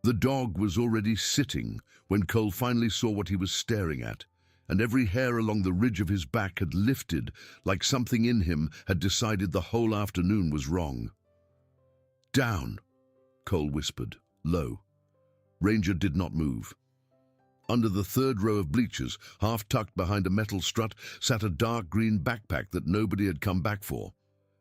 The dog was already sitting when Cole finally saw what he was staring at, and every hair along the ridge of his back had lifted like something in him had decided the whole afternoon was wrong. "Down," Cole whispered, low. Ranger did not move. Under the third row of bleachers, half tucked behind a metal strut, sat a dark green backpack that nobody had come back for,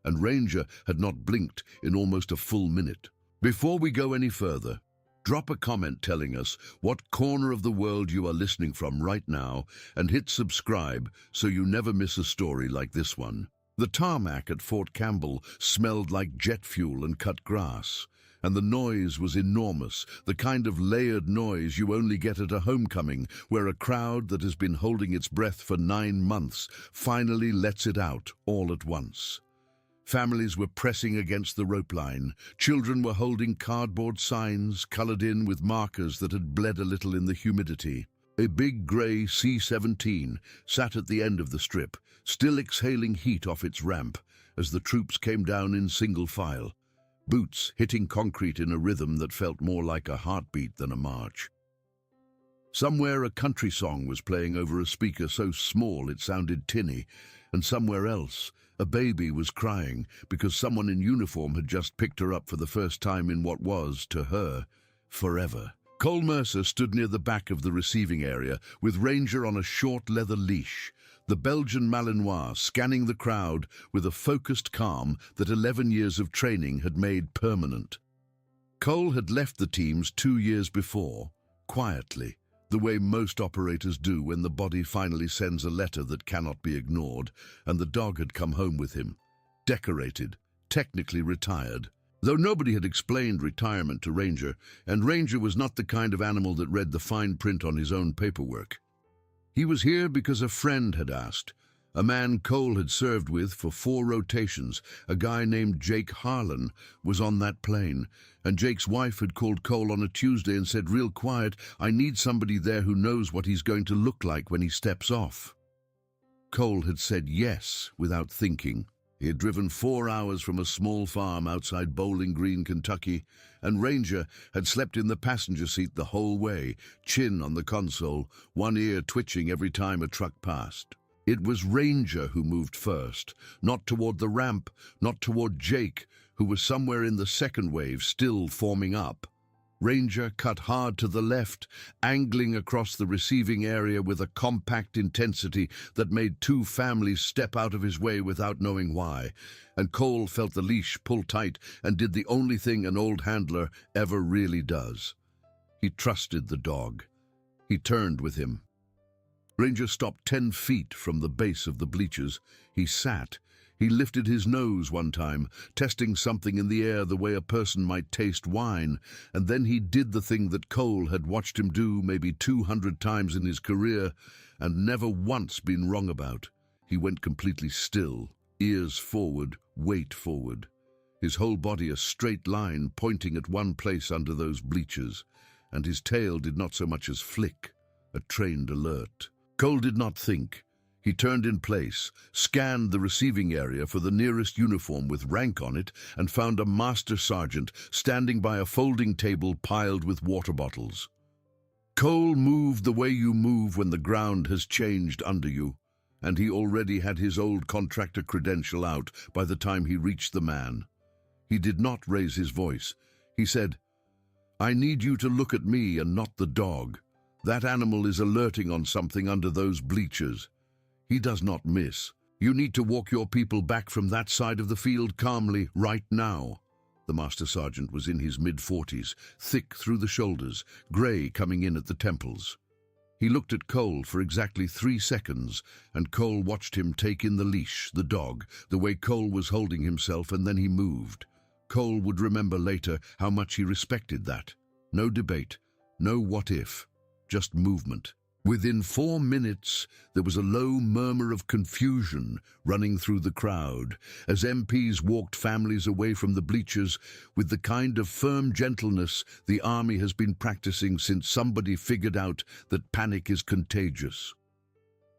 and Ranger had not blinked in almost a full minute. Before we go any further, drop a comment telling us what corner of the world you are listening from right now, and hit subscribe so you never miss a story like this one. The tarmac at Fort Campbell smelled like jet fuel and cut grass, and the noise was enormous, the kind of layered noise you only get at a homecoming, where a crowd that has been holding its breath for 9 months finally lets it out all at once. Families were pressing against the rope line. Children were holding cardboard signs colored in with markers that had bled a little in the humidity. A big grey C-17 sat at the end of the strip, still exhaling heat off its ramp as the troops came down in single file, boots hitting concrete in a rhythm that felt more like a heartbeat than a march. Somewhere a country song was playing over a speaker so small it sounded tinny, and somewhere else a baby was crying because someone in uniform had just picked her up for the first time in what was, to her, forever. Cole Mercer stood near the back of the receiving area with Ranger on a short leather leash, the Belgian Malinois scanning the crowd with a focused calm that 11 years of training had made permanent. Cole had left the teams 2 years before, quietly, the way most operators do when the body finally sends a letter that cannot be ignored, and the dog had come home with him, decorated, technically retired. Though nobody had explained retirement to Ranger, and Ranger was not the kind of animal that read the fine print on his own paperwork. He was here because a friend had asked, a man Cole had served with for 4 rotations, a guy named Jake Harlan, was on that plane, and Jake's wife had called Cole on a Tuesday and said real quiet, "I need somebody there who knows what he's going to look like when he steps off." Cole had said yes without thinking. He had driven 4 hours from a small farm outside Bowling Green, Kentucky, and Ranger had slept in the passenger seat the whole way, chin on the console, one ear twitching every time a truck passed. It was Ranger who moved first, not toward the ramp, not toward Jake, who was somewhere in the second wave, still forming up. Ranger cut hard to the left, angling across the receiving area with a compact intensity that made 2 families step out of his way without knowing why, and Cole felt the leash pull tight and did the only thing an old handler ever really does. He trusted the dog. He turned with him. Ranger stopped 10 feet from the base of the bleachers. He sat. He lifted his nose one time, testing something in the air the way a person might taste wine, and then he did the thing that Cole had watched him do maybe 200 times in his career and never once been wrong about. He went completely still, ears forward, weight forward, his whole body a straight line pointing at one place under those bleachers, and his tail did not so much as flick, a trained alert. Cole did not think. He turned in place, scanned the receiving area for the nearest uniform with rank on it, and found a master sergeant standing by a folding table piled with water bottles. Cole moved the way you move when the ground has changed under you, and he already had his old contractor credential out by the time he reached the man. He did not raise his voice. He said, "I need you to look at me and not the dog. That animal is alerting on something under those bleachers. He does not miss. You need to walk your people back from that side of the field calmly right now." The master sergeant was in his mid-40s, thick through the shoulders, grey coming in at the temples. He looked at Cole for exactly 3 seconds, and Cole watched him take in the leash, the dog, the way Cole was holding himself, and then he moved. Cole would remember later how much he respected that. No debate, no what if. Just movement. Within 4 minutes, there was a low murmur of confusion running through the crowd as MPs walked families away from the bleachers with the kind of firm gentleness the army has been practicing since somebody figured out that panic is contagious.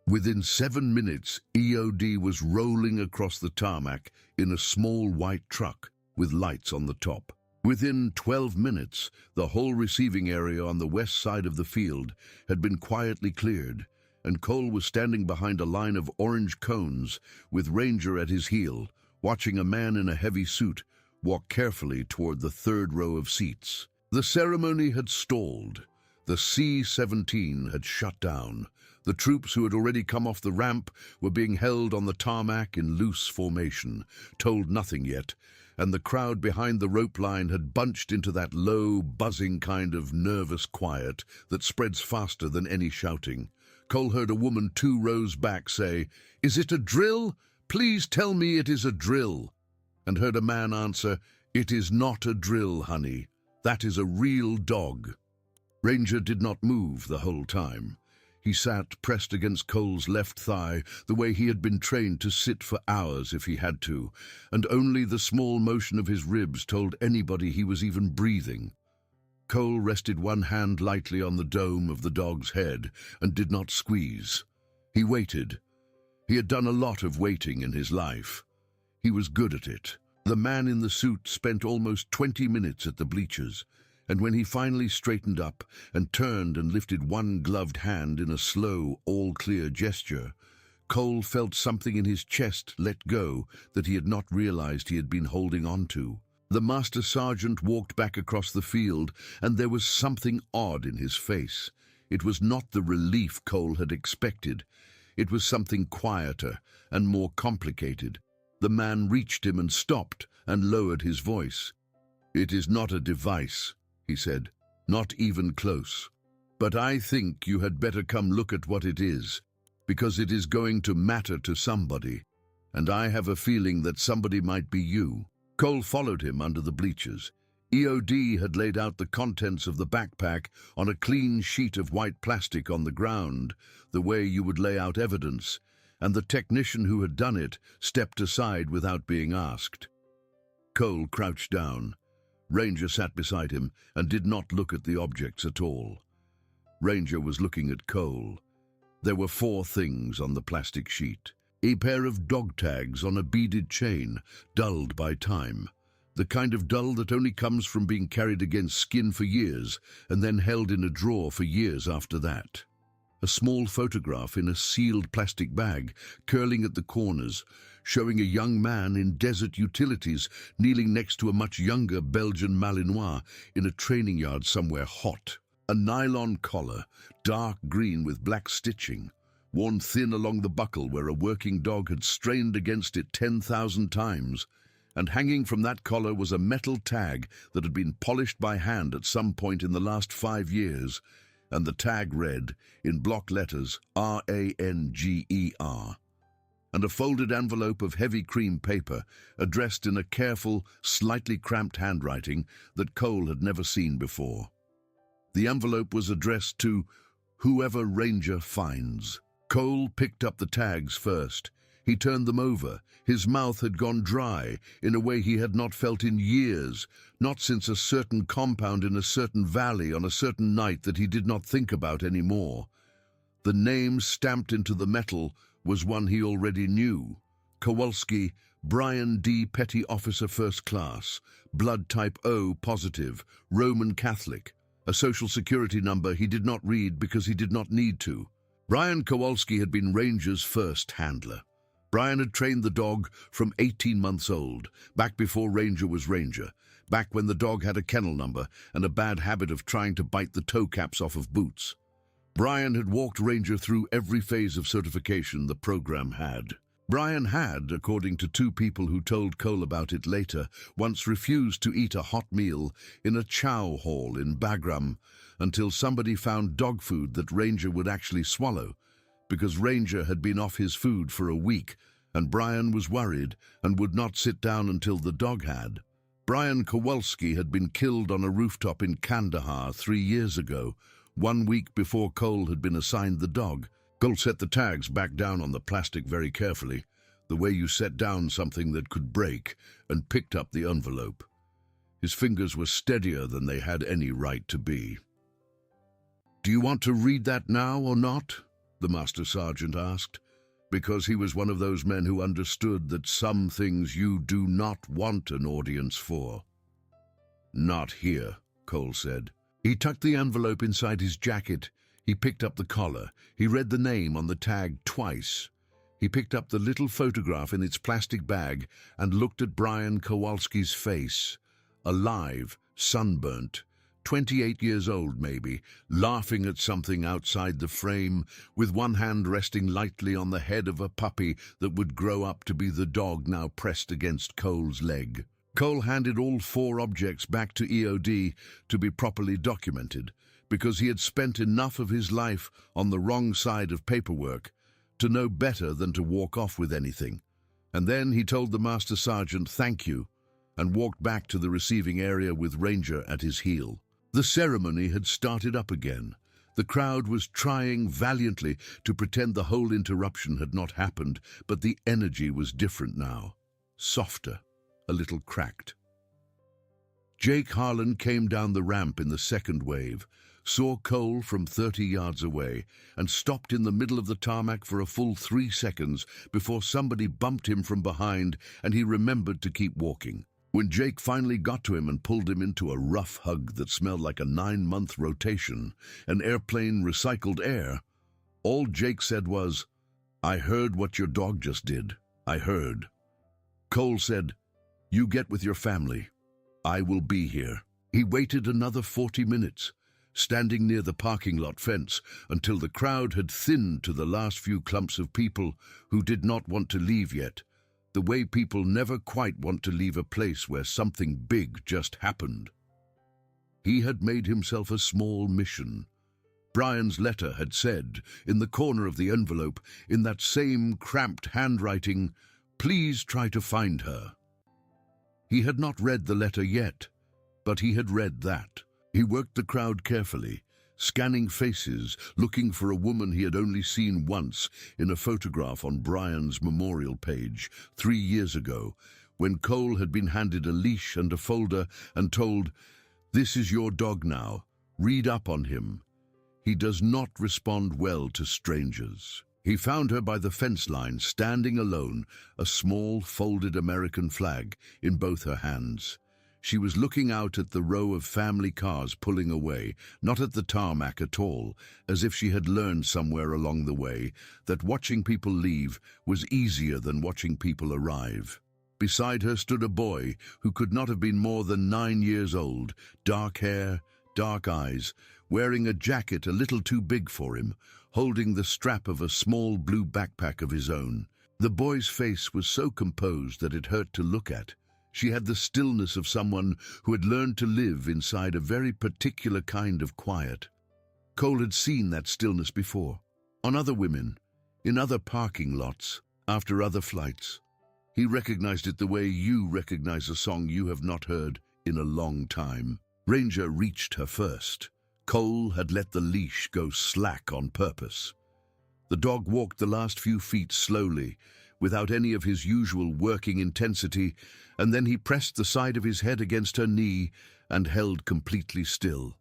Within 7 minutes, EOD was rolling across the tarmac in a small white truck with lights on the top. Within 12 minutes, the whole receiving area on the west side of the field had been quietly cleared, and Cole was standing behind a line of orange cones with Ranger at his heel, watching a man in a heavy suit walk carefully toward the third row of seats. The ceremony had stalled. The C-17 had shut down. The troops who had already come off the ramp were being held on the tarmac in loose formation, told nothing yet, and the crowd behind the rope line had bunched into that low, buzzing kind of nervous quiet that spreads faster than any shouting. Cole heard a woman 2 rows back say, "Is it a drill? Please tell me it is a drill." And heard a man answer, "It is not a drill, honey. That is a real dog." Ranger did not move the whole time. He sat pressed against Cole's left thigh, the way he had been trained to sit for hours if he had to, and only the small motion of his ribs told anybody he was even breathing. Cole rested one hand lightly on the dome of the dog's head and did not squeeze. He waited. He had done a lot of waiting in his life. He was good at it. The man in the suit spent almost 20 minutes at the bleachers, and when he finally straightened up and turned and lifted one gloved hand in a slow, all-clear gesture, Cole felt something in his chest let go that he had not realized he had been holding on to. The master sergeant walked back across the field, and there was something odd in his face. It was not the relief Cole had expected. It was something quieter and more complicated. The man reached him and stopped and lowered his voice. "It is not a device," he said, "not even close. But I think you had better come look at what it is, because it is going to matter to somebody, and I have a feeling that somebody might be you." Cole followed him under the bleachers. EOD had laid out the contents of the backpack on a clean sheet of white plastic on the ground, the way you would lay out evidence, and the technician who had done it stepped aside without being asked. Cole crouched down. Ranger sat beside him and did not look at the objects at all. Ranger was looking at Cole. There were 4 things on the plastic sheet. A pair of dog tags on a beaded chain, dulled by time. The kind of dull that only comes from being carried against skin for years and then held in a drawer for years after that. A small photograph in a sealed plastic bag, curling at the corners, showing a young man in desert utilities kneeling next to a much younger Belgian Malinois in a training yard somewhere hot. A nylon collar, dark green with black stitching, worn thin along the buckle where a working dog had strained against it 10,000 times, and hanging from that collar was a metal tag that had been polished by hand at some point in the last 5 years, and the tag read, in block letters, RANGER, and a folded envelope of heavy cream paper addressed in a careful, slightly cramped handwriting that Cole had never seen before. The envelope was addressed to whoever Ranger finds. Cole picked up the tags first. He turned them over. His mouth had gone dry in a way he had not felt in years, not since a certain compound in a certain valley on a certain night that he did not think about anymore. The name stamped into the metal was one he already knew. Kowalski, Brian D. Petty Officer First Class, blood type O positive, Roman Catholic. A social security number he did not read because he did not need to. Brian Kowalski had been Ranger's first handler. Brian had trained the dog from 18 months old, back before Ranger was Ranger, back when the dog had a kennel number and a bad habit of trying to bite the toe caps off of boots. Brian had walked Ranger through every phase of certification the program had. Brian had, according to 2 people who told Cole about it later, once refused to eat a hot meal in a chow hall in Bagram until somebody found dog food that Ranger would actually swallow, because Ranger had been off his food for a week, and Brian was worried and would not sit down until the dog had. Brian Kowalski had been killed on a rooftop in Kandahar 3 years ago, 1 week before Cole had been assigned the dog. Cole set the tags back down on the plastic very carefully, the way you set down something that could break, and picked up the envelope. His fingers were steadier than they had any right to be. "Do you want to read that now or not?" the Master Sergeant asked, because he was one of those men who understood that some things you do not want an audience for. Not here, Cole said. He tucked the envelope inside his jacket. He picked up the collar. He read the name on the tag twice. He picked up the little photograph in its plastic bag and looked at Brian Kowalski's face. Alive, sunburnt, 28 years old maybe, laughing at something outside the frame, with one hand resting lightly on the head of a puppy that would grow up to be the dog now pressed against Cole's leg. Cole handed all 4 objects back to EOD to be properly documented, because he had spent enough of his life on the wrong side of paperwork to know better than to walk off with anything. And then he told the Master Sergeant thank you and walked back to the receiving area with Ranger at his heel. The ceremony had started up again. The crowd was trying valiantly to pretend the whole interruption had not happened, but the energy was different now. Softer, a little cracked. Jake Harlan came down the ramp in the second wave, saw Cole from 30 yards away, and stopped in the middle of the tarmac for a full 3 seconds before somebody bumped him from behind and he remembered to keep walking. When Jake finally got to him and pulled him into a rough hug that smelled like a 9-month rotation, an airplane recycled air, all Jake said was, "I heard what your dog just did. I heard." Cole said, "You get with your family. I will be here." He waited another 40 minutes, standing near the parking lot fence until the crowd had thinned to the last few clumps of people who did not want to leave yet, the way people never quite want to leave a place where something big just happened. He had made himself a small mission. Brian's letter had said, in the corner of the envelope, in that same cramped handwriting, "Please try to find her." He had not read the letter yet, but he had read that. He worked the crowd carefully, scanning faces, looking for a woman he had only seen once in a photograph on Brian's memorial page 3 years ago, when Cole had been handed a leash and a folder and told, "This is your dog now. Read up on him. He does not respond well to strangers." He found her by the fence line, standing alone, a small folded American flag in both her hands. She was looking out at the row of family cars pulling away, not at the tarmac at all, as if she had learned somewhere along the way that watching people leave was easier than watching people arrive. Beside her stood a boy who could not have been more than 9 years old, dark hair, dark eyes, wearing a jacket a little too big for him, holding the strap of a small blue backpack of his own. The boy's face was so composed that it hurt to look at. She had the stillness of someone who had learned to live inside a very particular kind of quiet. Cole had seen that stillness before, on other women, in other parking lots, after other flights. He recognized it the way you recognize a song you have not heard in a long time. Ranger reached her first. Cole had let the leash go slack on purpose. The dog walked the last few feet slowly, without any of his usual working intensity, and then he pressed the side of his head against her knee and held completely still.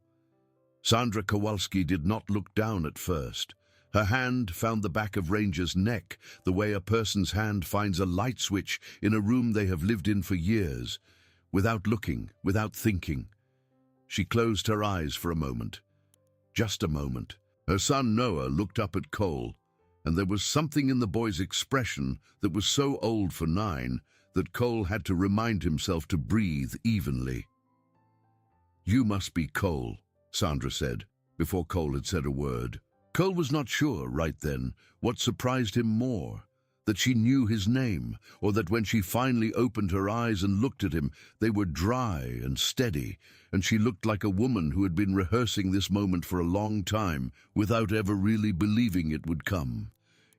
Sandra Kowalski did not look down at first. Her hand found the back of Ranger's neck, the way a person's hand finds a light switch in a room they have lived in for years, without looking, without thinking. She closed her eyes for a moment. Just a moment. Her son Noah looked up at Cole, and there was something in the boy's expression that was so old for 9 that Cole had to remind himself to breathe evenly. "You must be Cole," Sandra said, before Cole had said a word. Cole was not sure right then what surprised him more, that she knew his name, or that when she finally opened her eyes and looked at him, they were dry and steady, and she looked like a woman who had been rehearsing this moment for a long time without ever really believing it would come.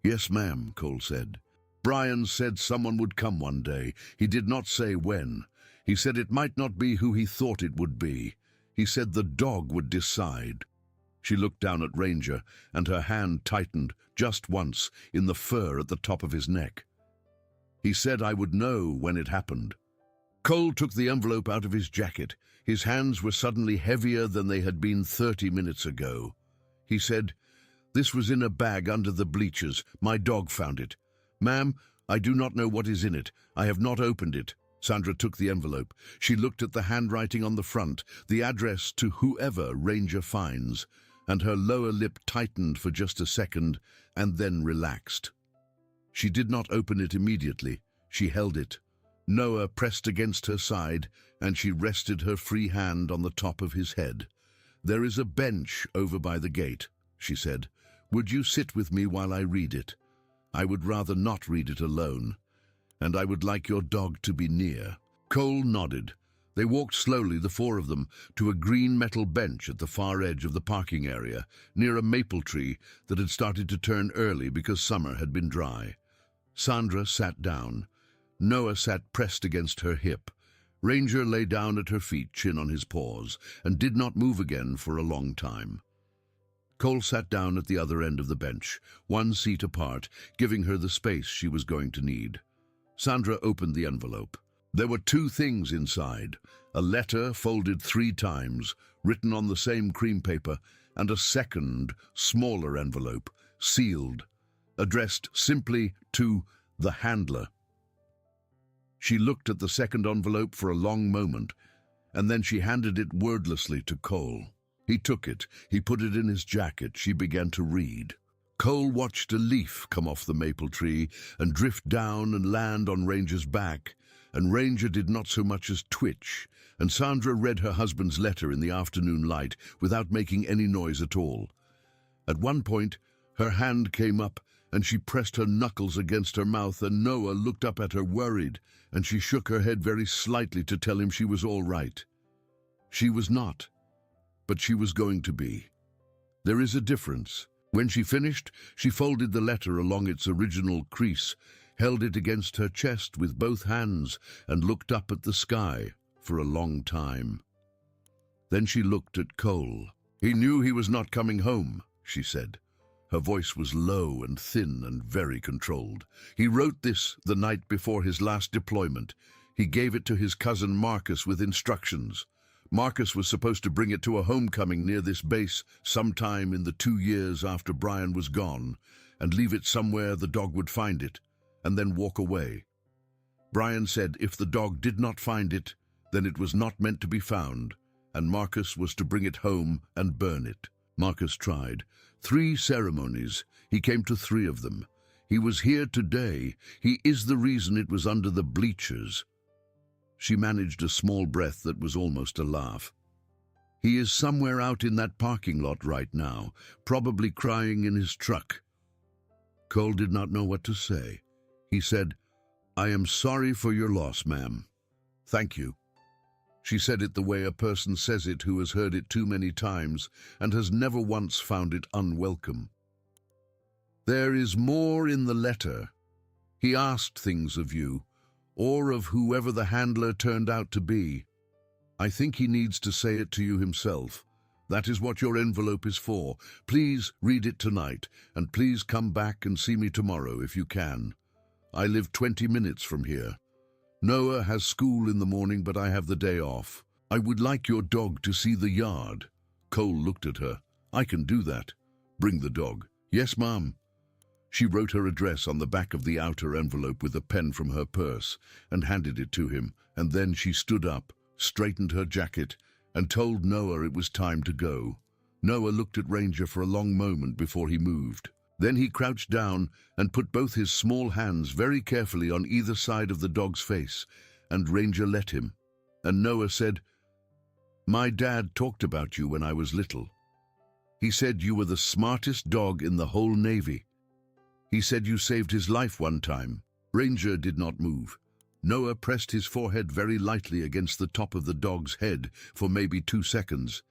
"Yes, ma'am," Cole said. "Brian said someone would come one day. He did not say when. He said it might not be who he thought it would be. He said the dog would decide." She looked down at Ranger, and her hand tightened just once in the fur at the top of his neck. "He said I would know when it happened." Cole took the envelope out of his jacket. His hands were suddenly heavier than they had been 30 minutes ago. He said, "This was in a bag under the bleachers. My dog found it. Ma'am, I do not know what is in it. I have not opened it." Sandra took the envelope. She looked at the handwriting on the front, the address to whoever Ranger finds, and her lower lip tightened for just a second and then relaxed. She did not open it immediately. She held it. Noah pressed against her side, and she rested her free hand on the top of his head. "There is a bench over by the gate," she said. "Would you sit with me while I read it? I would rather not read it alone, and I would like your dog to be near." Cole nodded. They walked slowly, the four of them, to a green metal bench at the far edge of the parking area, near a maple tree that had started to turn early because summer had been dry. Sandra sat down. Noah sat pressed against her hip. Ranger lay down at her feet, chin on his paws, and did not move again for a long time. Cole sat down at the other end of the bench, 1 seat apart, giving her the space she was going to need. Sandra opened the envelope. There were 2 things inside: a letter folded 3 times, written on the same cream paper, and a second, smaller envelope, sealed, addressed simply to the handler. She looked at the second envelope for a long moment, and then she handed it wordlessly to Cole. He took it. He put it in his jacket. She began to read. Cole watched a leaf come off the maple tree and drift down and land on Ranger's back, and Ranger did not so much as twitch, and Sandra read her husband's letter in the afternoon light without making any noise at all. At one point, her hand came up, and she pressed her knuckles against her mouth, and Noah looked up at her worried, and she shook her head very slightly to tell him she was all right. She was not, but she was going to be. There is a difference. When she finished, she folded the letter along its original crease, held it against her chest with both hands, and looked up at the sky for a long time. Then she looked at Cole. "He knew he was not coming home," she said. Her voice was low and thin and very controlled. "He wrote this the night before his last deployment. He gave it to his cousin Marcus with instructions. Marcus was supposed to bring it to a homecoming near this base sometime in the 2 years after Brian was gone, and leave it somewhere the dog would find it, and then walk away. Brian said if the dog did not find it, then it was not meant to be found, and Marcus was to bring it home and burn it. Marcus tried. 3 ceremonies. He came to 3 of them. He was here today. He is the reason it was under the bleachers." She managed a small breath that was almost a laugh. "He is somewhere out in that parking lot right now, probably crying in his truck." Cole did not know what to say. He said, "I am sorry for your loss, ma'am." "Thank you." She said it the way a person says it who has heard it too many times and has never once found it unwelcome. "There is more in the letter. He asked things of you, or of whoever the handler turned out to be. I think he needs to say it to you himself. That is what your envelope is for. Please read it tonight, and please come back and see me tomorrow if you can. I live 20 minutes from here. Noah has school in the morning, but I have the day off. I would like your dog to see the yard." Cole looked at her. "I can do that. Bring the dog." "Yes, ma'am." She wrote her address on the back of the outer envelope with a pen from her purse and handed it to him, and then she stood up, straightened her jacket, and told Noah it was time to go. Noah looked at Ranger for a long moment before he moved. Then he crouched down and put both his small hands very carefully on either side of the dog's face, and Ranger let him. And Noah said, "My dad talked about you when I was little. He said you were the smartest dog in the whole Navy. He said you saved his life one time." Ranger did not move. Noah pressed his forehead very lightly against the top of the dog's head for maybe 2 seconds,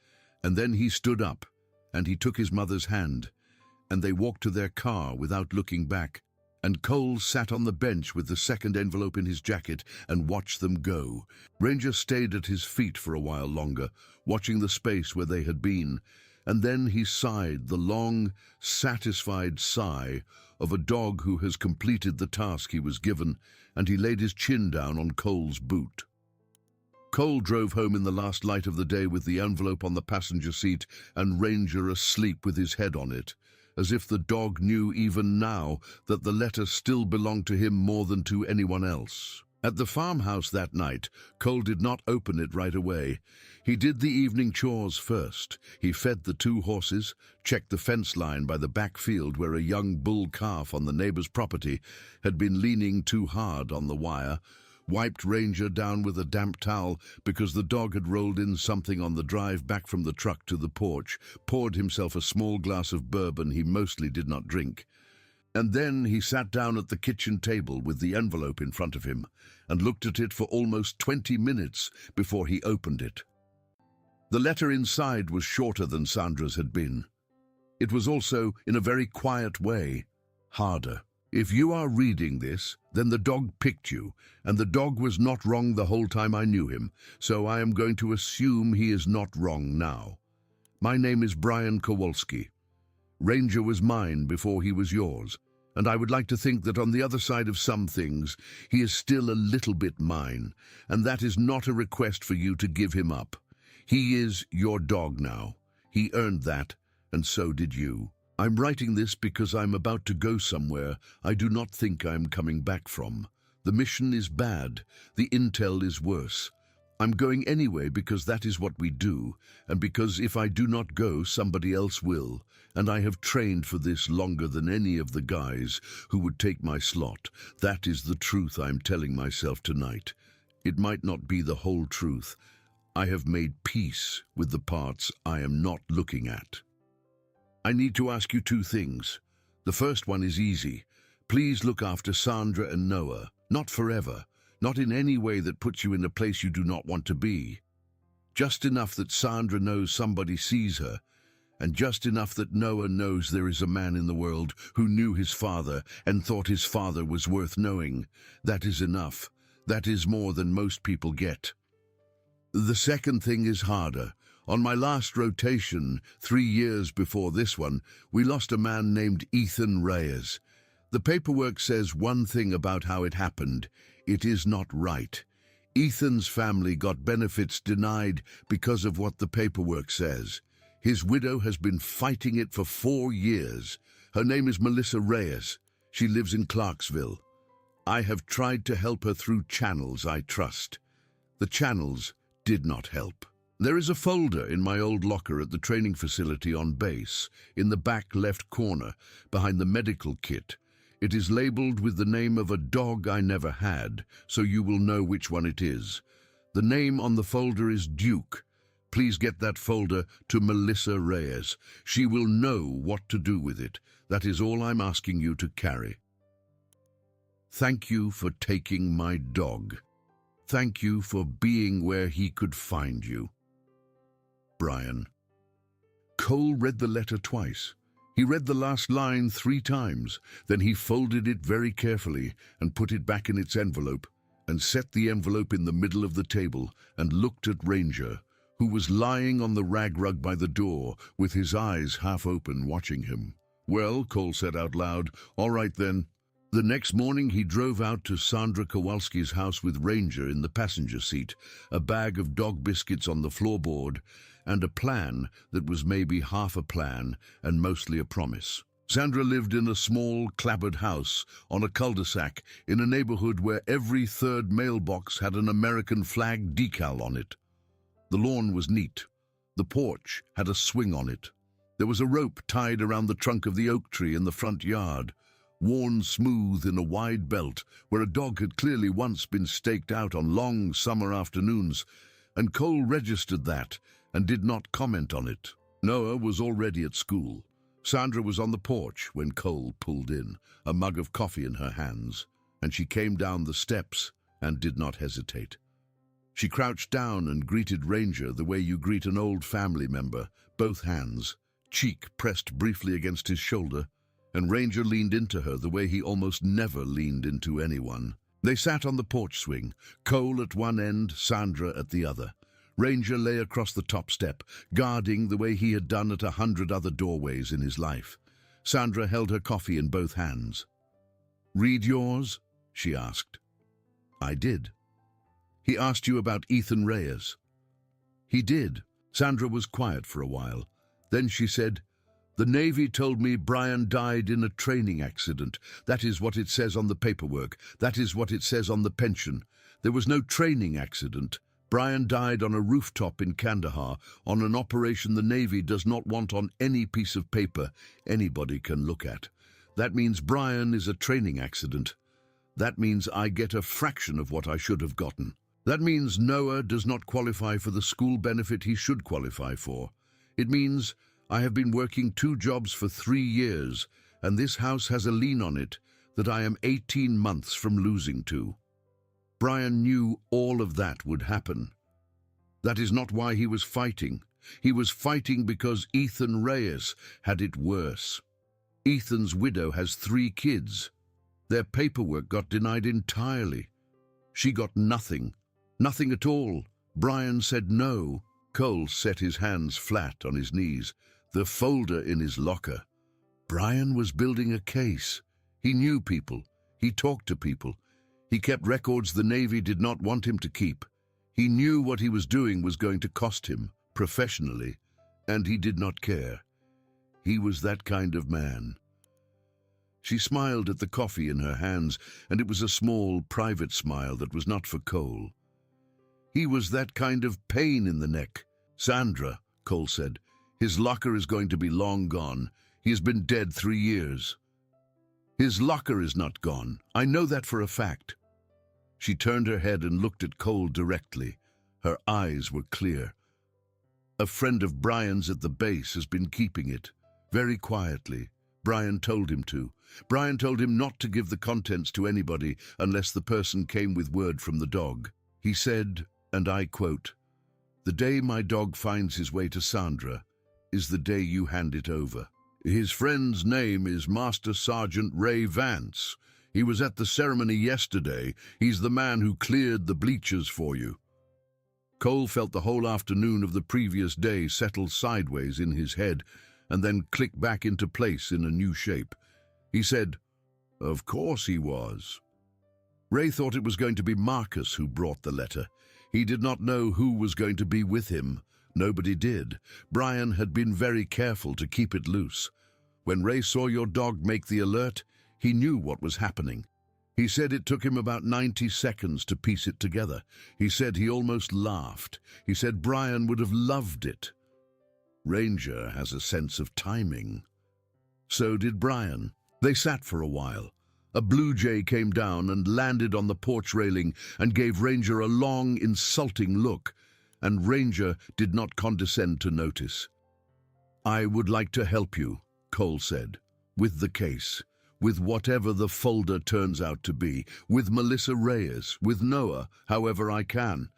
and then he stood up, and he took his mother's hand, and they walked to their car without looking back, and Cole sat on the bench with the second envelope in his jacket and watched them go. Ranger stayed at his feet for a while longer, watching the space where they had been, and then he sighed the long, satisfied sigh of a dog who has completed the task he was given, and he laid his chin down on Cole's boot. Cole drove home in the last light of the day with the envelope on the passenger seat and Ranger asleep with his head on it, as if the dog knew even now that the letter still belonged to him more than to anyone else. At the farmhouse that night, Cole did not open it right away. He did the evening chores first. He fed the 2 horses, checked the fence line by the back field where a young bull calf on the neighbor's property had been leaning too hard on the wire, wiped Ranger down with a damp towel because the dog had rolled in something on the drive back from the truck to the porch, poured himself a small glass of bourbon he mostly did not drink. And then he sat down at the kitchen table with the envelope in front of him and looked at it for almost 20 minutes before he opened it. The letter inside was shorter than Sandra's had been. It was also, in a very quiet way, harder. If you are reading this, then the dog picked you, and the dog was not wrong the whole time I knew him, so I am going to assume he is not wrong now. My name is Brian Kowalski. Ranger was mine before he was yours, and I would like to think that on the other side of some things, he is still a little bit mine, and that is not a request for you to give him up. He is your dog now. He earned that, and so did you. I'm writing this because I'm about to go somewhere I do not think I'm coming back from. The mission is bad. The intel is worse. I'm going anyway because that is what we do, and because if I do not go, somebody else will, and I have trained for this longer than any of the guys who would take my slot. That is the truth I'm telling myself tonight. It might not be the whole truth. I have made peace with the parts I am not looking at. I need to ask you 2 things. The first one is easy. Please look after Sandra and Noah, not forever. Not in any way that puts you in a place you do not want to be. Just enough that Sandra knows somebody sees her, and just enough that Noah knows there is a man in the world who knew his father and thought his father was worth knowing. That is enough. That is more than most people get. The second thing is harder. On my last rotation, 3 years before this one, we lost a man named Ethan Reyes. The paperwork says one thing about how it happened. It is not right. Ethan's family got benefits denied because of what the paperwork says. His widow has been fighting it for 4 years. Her name is Melissa Reyes. She lives in Clarksville. I have tried to help her through channels I trust. The channels did not help. There is a folder in my old locker at the training facility on base, in the back left corner, behind the medical kit. It is labeled with the name of a dog I never had, so you will know which one it is. The name on the folder is Duke. Please get that folder to Melissa Reyes. She will know what to do with it. That is all I'm asking you to carry. Thank you for taking my dog. Thank you for being where he could find you. Brian. Cole read the letter twice. He read the last line 3 times, then he folded it very carefully and put it back in its envelope and set the envelope in the middle of the table and looked at Ranger, who was lying on the rag rug by the door with his eyes half open watching him. Well, Cole said out loud, all right then. The next morning he drove out to Sandra Kowalski's house with Ranger in the passenger seat, a bag of dog biscuits on the floorboard, and a plan that was maybe half a plan and mostly a promise. Sandra lived in a small, clapboard house on a cul-de-sac in a neighborhood where every 3rd mailbox had an American flag decal on it. The lawn was neat. The porch had a swing on it. There was a rope tied around the trunk of the oak tree in the front yard, worn smooth in a wide belt where a dog had clearly once been staked out on long summer afternoons, and Cole registered that and did not comment on it. Noah was already at school. Sandra was on the porch when Cole pulled in, a mug of coffee in her hands, and she came down the steps and did not hesitate. She crouched down and greeted Ranger the way you greet an old family member, both hands, cheek pressed briefly against his shoulder, and Ranger leaned into her the way he almost never leaned into anyone. They sat on the porch swing, Cole at one end, Sandra at the other. Ranger lay across the top step, guarding the way he had done at 100 other doorways in his life. Sandra held her coffee in both hands. "Read yours?" she asked. "I did." "He asked you about Ethan Reyes?" "He did." Sandra was quiet for a while. Then she said, The Navy told me Brian died in a training accident. That is what it says on the paperwork. That is what it says on the pension. There was no training accident. Brian died on a rooftop in Kandahar, on an operation the Navy does not want on any piece of paper anybody can look at. That means Brian is a training accident. That means I get a fraction of what I should have gotten. That means Noah does not qualify for the school benefit he should qualify for. It means I have been working 2 jobs for 3 years, and this house has a lien on it that I am 18 months from losing to. Brian knew all of that would happen. That is not why he was fighting. He was fighting because Ethan Reyes had it worse. Ethan's widow has 3 kids. Their paperwork got denied entirely. She got nothing. Nothing at all. Brian said no. Cole set his hands flat on his knees, the folder in his locker. Brian was building a case. He knew people. He talked to people. He kept records the Navy did not want him to keep. He knew what he was doing was going to cost him, professionally, and he did not care. He was that kind of man. She smiled at the coffee in her hands, and it was a small, private smile that was not for Cole. He was that kind of pain in the neck. Sandra, Cole said, his locker is going to be long gone. He has been dead 3 years. His locker is not gone. I know that for a fact. She turned her head and looked at Cole directly. Her eyes were clear. A friend of Brian's at the base has been keeping it, very quietly. Brian told him to. Brian told him not to give the contents to anybody unless the person came with word from the dog. He said, and I quote, "The day my dog finds his way to Sandra is the day you hand it over." His friend's name is Master Sergeant Ray Vance. He was at the ceremony yesterday. He's the man who cleared the bleachers for you. Cole felt the whole afternoon of the previous day settle sideways in his head and then click back into place in a new shape. He said, "Of course he was." Ray thought it was going to be Marcus who brought the letter. He did not know who was going to be with him. Nobody did. Brian had been very careful to keep it loose. When Ray saw your dog make the alert, he knew what was happening. He said it took him about 90 seconds to piece it together. He said he almost laughed. He said Brian would have loved it. Ranger has a sense of timing. So did Brian. They sat for a while. A blue jay came down and landed on the porch railing and gave Ranger a long, insulting look, and Ranger did not condescend to notice. "I would like to help you," Cole said, "with the case, with whatever the folder turns out to be, with Melissa Reyes, with Noah, however I can.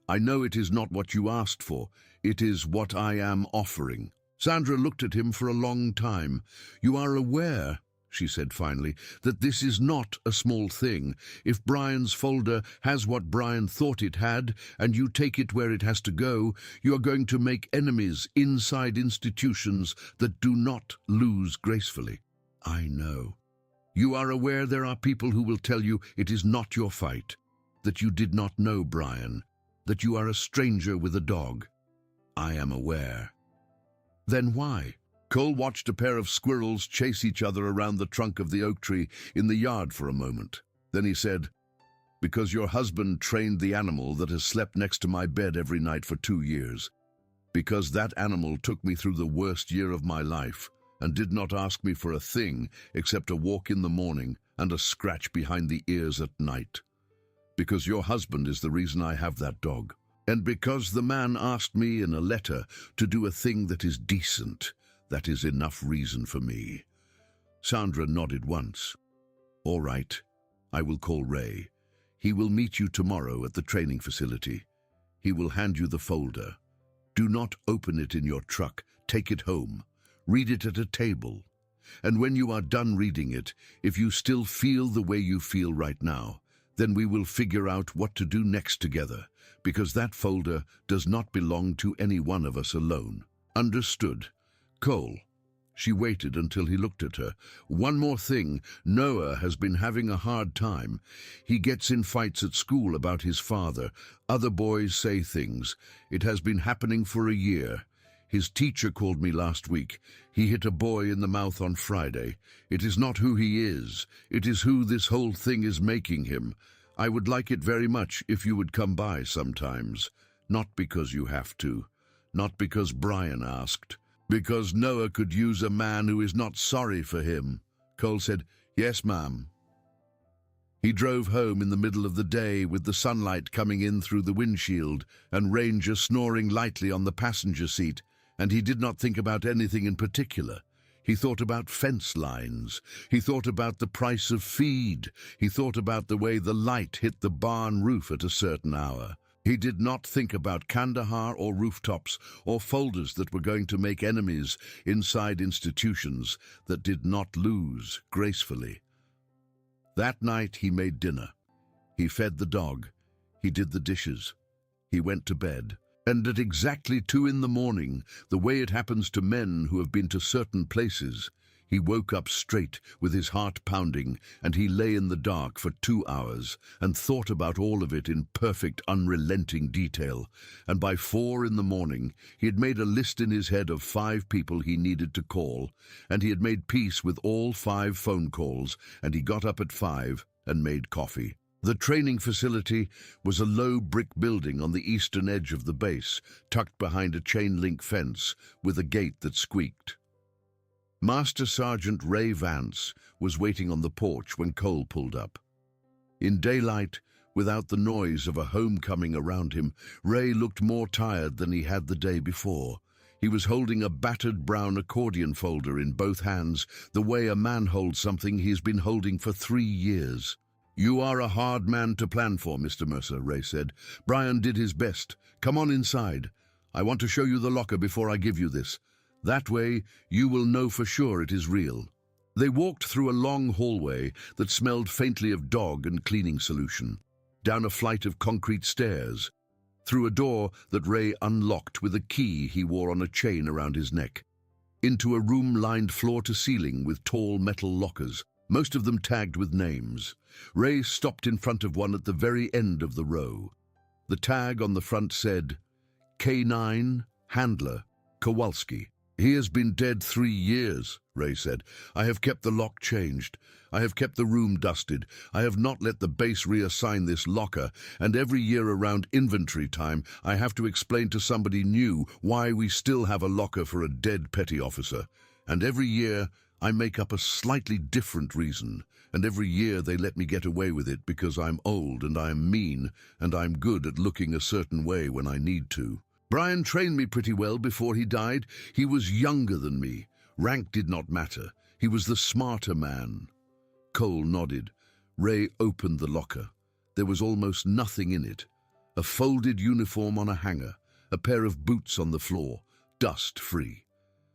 I know it is not what you asked for. It is what I am offering." Sandra looked at him for a long time. "You are aware," she said finally, "that this is not a small thing. If Brian's folder has what Brian thought it had, and you take it where it has to go, you are going to make enemies inside institutions that do not lose gracefully." "I know." "You are aware there are people who will tell you it is not your fight, that you did not know Brian, that you are a stranger with a dog." "I am aware." "Then why?" Cole watched a pair of squirrels chase each other around the trunk of the oak tree in the yard for a moment. Then he said, "Because your husband trained the animal that has slept next to my bed every night for 2 years. Because that animal took me through the worst year of my life and did not ask me for a thing except a walk in the morning and a scratch behind the ears at night. Because your husband is the reason I have that dog. And because the man asked me in a letter to do a thing that is decent. That is enough reason for me." Sandra nodded once. "All right, I will call Ray. He will meet you tomorrow at the training facility. He will hand you the folder. Do not open it in your truck. Take it home. Read it at a table. And when you are done reading it, if you still feel the way you feel right now, then we will figure out what to do next together, because that folder does not belong to any one of us alone. Understood?" "Cole." She waited until he looked at her. "One more thing. Noah has been having a hard time. He gets in fights at school about his father. Other boys say things. It has been happening for a year. His teacher called me last week. He hit a boy in the mouth on Friday. It is not who he is. It is who this whole thing is making him. I would like it very much if you would come by sometimes. Not because you have to. Not because Brian asked. Because Noah could use a man who is not sorry for him. Cole said, "Yes, ma'am." He drove home in the middle of the day with the sunlight coming in through the windshield and Ranger snoring lightly on the passenger seat, and he did not think about anything in particular. He thought about fence lines. He thought about the price of feed. He thought about the way the light hit the barn roof at a certain hour. He did not think about Kandahar or rooftops or folders that were going to make enemies inside institutions that did not lose gracefully. That night he made dinner. He fed the dog. He did the dishes. He went to bed. And at exactly 2 a.m, the way it happens to men who have been to certain places, he woke up straight with his heart pounding, and he lay in the dark for 2 hours and thought about all of it in perfect, unrelenting detail. And by 4 a.m, he had made a list in his head of 5 people he needed to call, and he had made peace with all 5 phone calls, and he got up at 5 and made coffee. The training facility was a low brick building on the eastern edge of the base, tucked behind a chain-link fence with a gate that squeaked. Master Sergeant Ray Vance was waiting on the porch when Cole pulled up. In daylight, without the noise of a homecoming around him, Ray looked more tired than he had the day before. He was holding a battered brown accordion folder in both hands, the way a man holds something he's been holding for 3 years. "You are a hard man to plan for, Mr. Mercer," Ray said. "Brian did his best. Come on inside. I want to show you the locker before I give you this. That way, you will know for sure it is real." They walked through a long hallway that smelled faintly of dog and cleaning solution, down a flight of concrete stairs, through a door that Ray unlocked with a key he wore on a chain around his neck, into a room lined floor to ceiling with tall metal lockers, most of them tagged with names. Ray stopped in front of one at the very end of the row. The tag on the front said, K9, Handler, Kowalski. "He has been dead 3 years, Ray said. "I have kept the lock changed. I have kept the room dusted. I have not let the base reassign this locker, and every year around inventory time, I have to explain to somebody new why we still have a locker for a dead petty officer. And every year, I make up a slightly different reason, and every year they let me get away with it because I'm old and I'm mean and I'm good at looking a certain way when I need to. Brian trained me pretty well before he died. He was younger than me. Rank did not matter. He was the smarter man." Cole nodded. Ray opened the locker. There was almost nothing in it. A folded uniform on a hanger, a pair of boots on the floor, dust-free.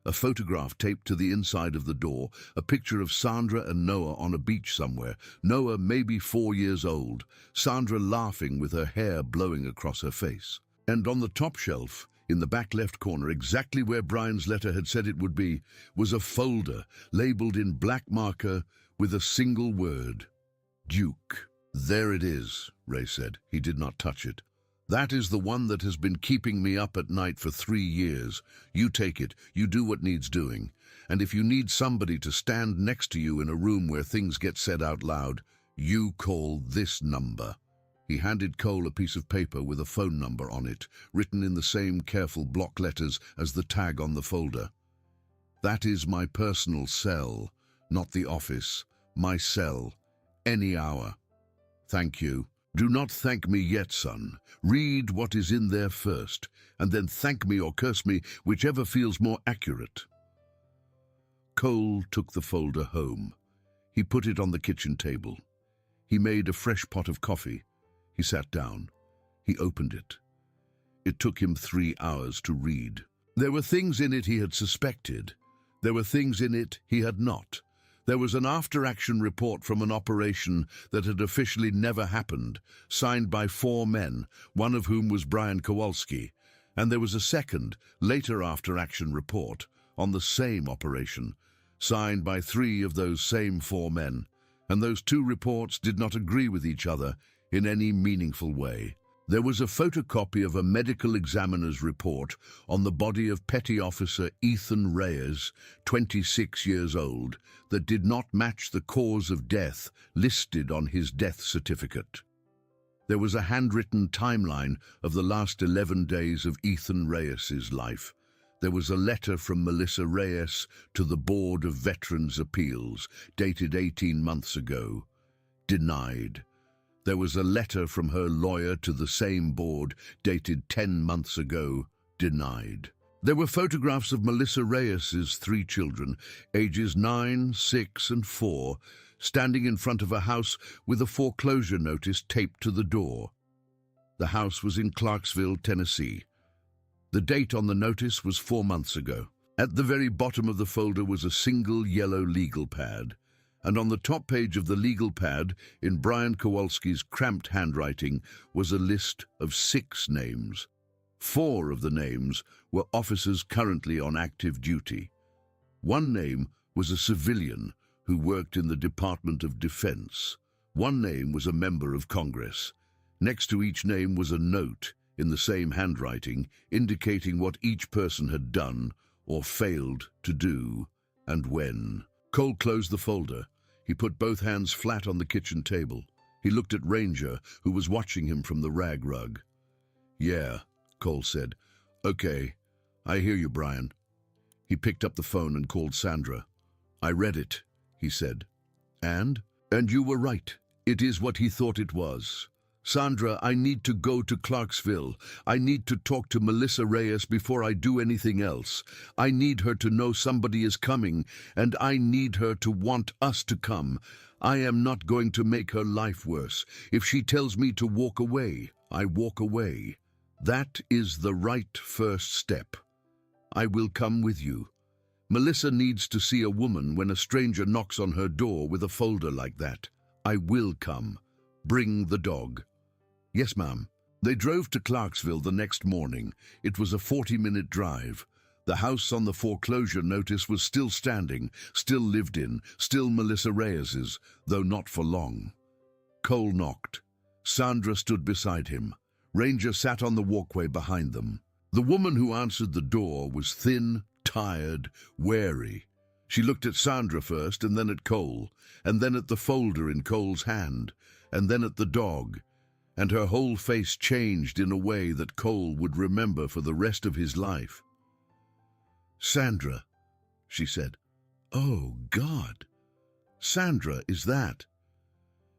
A photograph taped to the inside of the door, a picture of Sandra and Noah on a beach somewhere, Noah maybe 4 years old, Sandra laughing with her hair blowing across her face. And on the top shelf, in the back left corner, exactly where Brian's letter had said it would be, was a folder labeled in black marker with a single word, Duke. "There it is," Ray said. He did not touch it. "That is the one that has been keeping me up at night for 3 years. You take it, you do what needs doing. And if you need somebody to stand next to you in a room where things get said out loud, you call this number." He handed Cole a piece of paper with a phone number on it, written in the same careful block letters as the tag on the folder. "That is my personal cell, not the office. My cell. Any hour. Thank you. Do not thank me yet, son. Read what is in there first, and then thank me or curse me, whichever feels more accurate." Cole took the folder home. He put it on the kitchen table. He made a fresh pot of coffee. He sat down. He opened it. It took him 3 hours to read. There were things in it he had suspected. There were things in it he had not. There was an after-action report from an operation that had officially never happened, signed by 4 men, one of whom was Brian Kowalski, and there was a second, later after-action report on the same operation, signed by 3 of those same 4 men, and those 2 reports did not agree with each other in any meaningful way. There was a photocopy of a medical examiner's report on the body of Petty Officer Ethan Reyes, 26 years old, that did not match the cause of death listed on his death certificate. There was a handwritten timeline of the last 11 days of Ethan Reyes's life. There was a letter from Melissa Reyes to the Board of Veterans' Appeals, dated 18 months ago. Denied. There was a letter from her lawyer to the same board, dated 10 months ago. Denied. There were photographs of Melissa Reyes's 3 children, ages 9, 6, and 4, standing in front of a house with a foreclosure notice taped to the door. The house was in Clarksville, Tennessee. The date on the notice was 4 months ago. At the very bottom of the folder was a single yellow legal pad, and on the top page of the legal pad, in Brian Kowalski's cramped handwriting, was a list of 6 names. 4 of the names were officers currently on active duty. 1 name was a civilian who worked in the Department of Defense. 1 name was a member of Congress. Next to each name was a note in the same handwriting indicating what each person had done or failed to do and when. Cole closed the folder. He put both hands flat on the kitchen table. He looked at Ranger, who was watching him from the rag rug. "Yeah," Cole said. "Okay, I hear you, Brian." He picked up the phone and called Sandra. "I read it," he said. And you were right. It is what he thought it was. Sandra, I need to go to Clarksville. I need to talk to Melissa Reyes before I do anything else. I need her to know somebody is coming, and I need her to want us to come. I am not going to make her life worse. If she tells me to walk away, I walk away. That is the right first step. I will come with you. Melissa needs to see a woman when a stranger knocks on her door with a folder like that. I will come. Bring the dog. Yes, ma'am. They drove to Clarksville the next morning. It was a 40-minute drive. The house on the foreclosure notice was still standing, still lived in, still Melissa Reyes's, though not for long. Cole knocked. Sandra stood beside him. Ranger sat on the walkway behind them. The woman who answered the door was thin, tired, wary. She looked at Sandra first, and then at Cole, and then at the folder in Cole's hand, and then at the dog, and her whole face changed in a way that Cole would remember for the rest of his life. "Sandra," she said. "Oh, God. Sandra, is that?"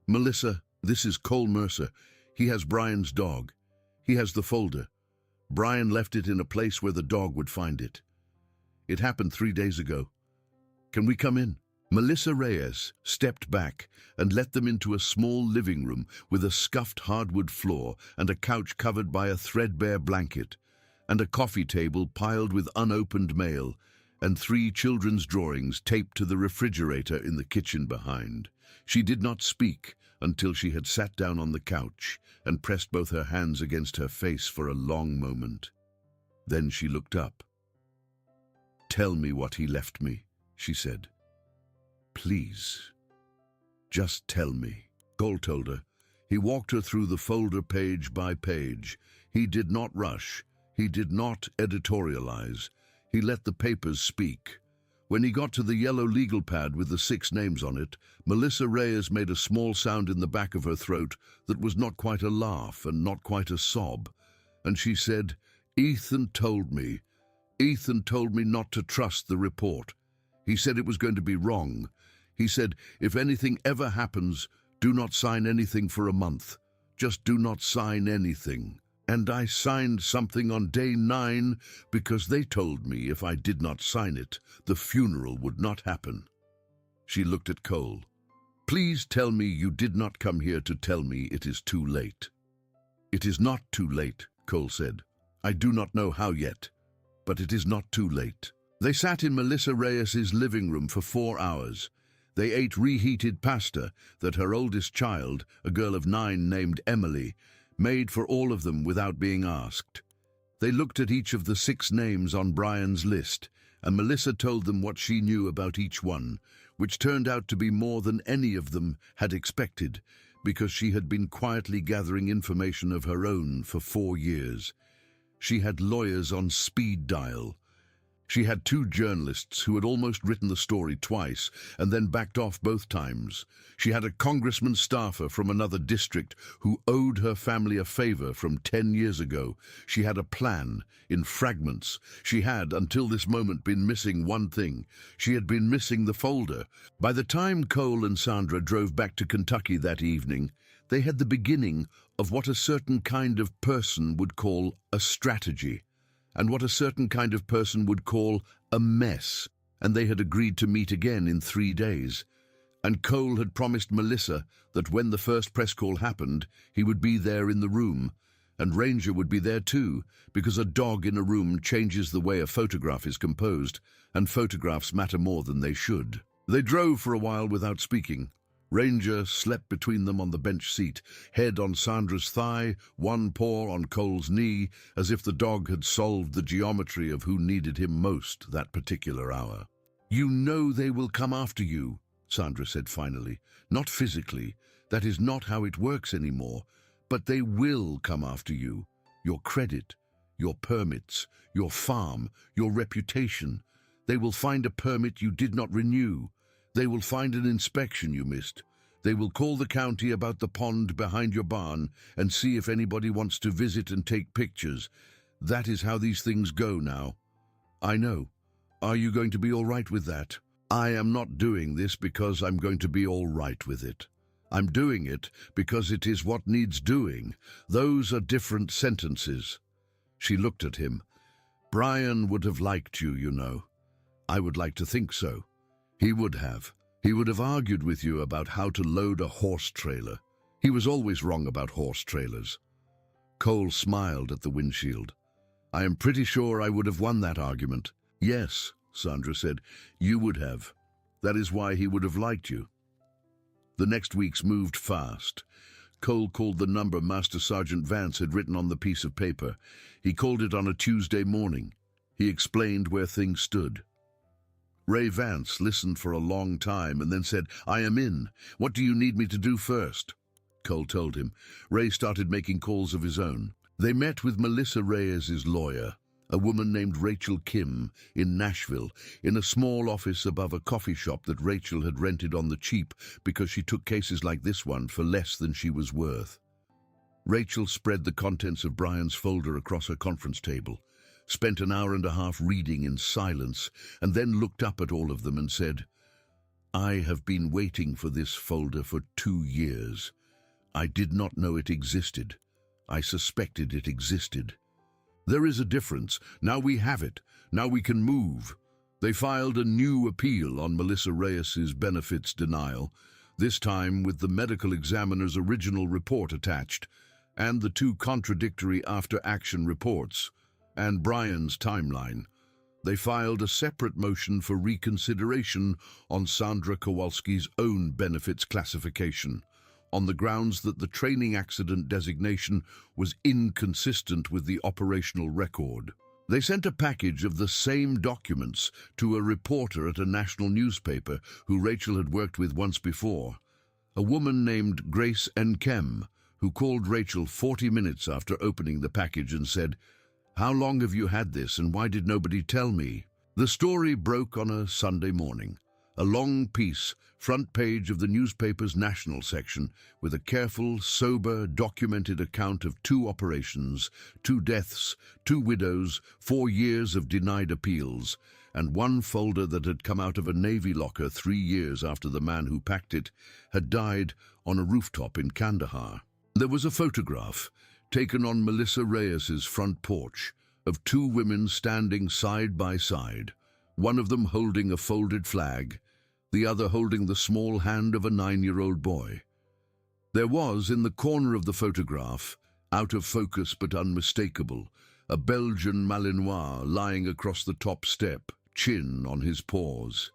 "Melissa, this is Cole Mercer. He has Brian's dog. He has the folder. Brian left it in a place where the dog would find it. It happened 3 days ago. Can we come in?" Melissa Reyes stepped back and let them into a small living room with a scuffed hardwood floor and a couch covered by a threadbare blanket, and a coffee table piled with unopened mail, and 3 children's drawings taped to the refrigerator in the kitchen behind. She did not speak until she had sat down on the couch and pressed both her hands against her face for a long moment. Then she looked up. "Tell me what he left me," she said. "Please. Just tell me." Cole told her. He walked her through the folder page by page. He did not rush. He did not editorialize. He let the papers speak. When he got to the yellow legal pad with the 6 names on it, Melissa Reyes made a small sound in the back of her throat that was not quite a laugh and not quite a sob. And she said, Ethan told me not to trust the report. He said it was going to be wrong. He said, if anything ever happens, do not sign anything for a month. Just do not sign anything. And I signed something on day 9 because they told me if I did not sign it, the funeral would not happen. She looked at Cole. Please tell me you did not come here to tell me it is too late. It is not too late, Cole said. I do not know how yet, but it is not too late. They sat in Melissa Reyes's living room for 4 hours. They ate reheated pasta that her oldest child, a girl of 9 named Emily, made for all of them without being asked. They looked at each of the 6 names on Brian's list, and Melissa told them what she knew about each one, which turned out to be more than any of them had expected, because she had been quietly gathering information of her own for 4 years. She had lawyers on speed dial. She had 2 journalists who had almost written the story twice and then backed off both times. She had a congressman staffer from another district who owed her family a favor from 10 years ago. She had a plan in fragments. She had, until this moment, been missing one thing. She had been missing the folder. By the time Cole and Sandra drove back to Kentucky that evening, they had the beginning of what a certain kind of person would call a strategy, and what a certain kind of person would call a mess, and they had agreed to meet again in 3 days. And Cole had promised Melissa that when the first press call happened, he would be there in the room, and Ranger would be there too, because a dog in a room changes the way a photograph is composed, and photographs matter more than they should. They drove for a while without speaking. Ranger slept between them on the bench seat, head on Sandra's thigh, one paw on Cole's knee, as if the dog had solved the geometry of who needed him most that particular hour. "You know they will come after you," Sandra said finally. "Not physically. That is not how it works anymore. But they will come after you. Your credit, your permits, your farm, your reputation. They will find a permit you did not renew. They will find an inspection you missed. They will call the county about the pond behind your barn and see if anybody wants to visit and take pictures. That is how these things go now. I know. Are you going to be all right with that? I am not doing this because I'm going to be all right with it. I'm doing it because it is what needs doing. Those are different sentences." She looked at him. "Brian would have liked you, you know. I would like to think so. He would have. He would have argued with you about how to load a horse trailer. He was always wrong about horse trailers." Cole smiled at the windshield. "I am pretty sure I would have won that argument." "Yes," Sandra said, "you would have. That is why he would have liked you." The next weeks moved fast. Cole called the number Master Sergeant Vance had written on the piece of paper. He called it on a Tuesday morning. He explained where things stood. Ray Vance listened for a long time and then said, "I am in. What do you need me to do first?" Cole told him. Ray started making calls of his own. They met with Melissa Reyes's lawyer, a woman named Rachel Kim, in Nashville, in a small office above a coffee shop that Rachel had rented on the cheap because she took cases like this one for less than she was worth. Rachel spread the contents of Brian's folder across her conference table, spent an hour and a half reading in silence, and then looked up at all of them and said, "I have been waiting for this folder for 2 years. I did not know it existed. I suspected it existed. There is a difference. Now we have it. Now we can move." They filed a new appeal on Melissa Reyes's benefits denial, this time with the medical examiner's original report attached, and the 2 contradictory after-action reports, and Brian's timeline. They filed a separate motion for reconsideration on Sandra Kowalski's own benefits classification, on the grounds that the training accident designation was inconsistent with the operational record. They sent a package of the same documents to a reporter at a national newspaper who Rachel had worked with once before, a woman named Grace Nkem, who called Rachel 40 minutes after opening the package and said, "How long have you had this, and why did nobody tell me?" The story broke on a Sunday morning. A long piece, front page of the newspaper's national section, with a careful, sober, documented account of 2 operations, 2 deaths, 2 widows, 4 years of denied appeals, and 1 folder that had come out of a Navy locker 3 years after the man who packed it had died on a rooftop in Kandahar. There was a photograph, taken on Melissa Reyes's front porch, of 2 women standing side by side, one of them holding a folded flag, the other holding the small hand of a 9-year-old boy. There was, in the corner of the photograph, out of focus but unmistakable, a Belgian Malinois lying across the top step, chin on his paws.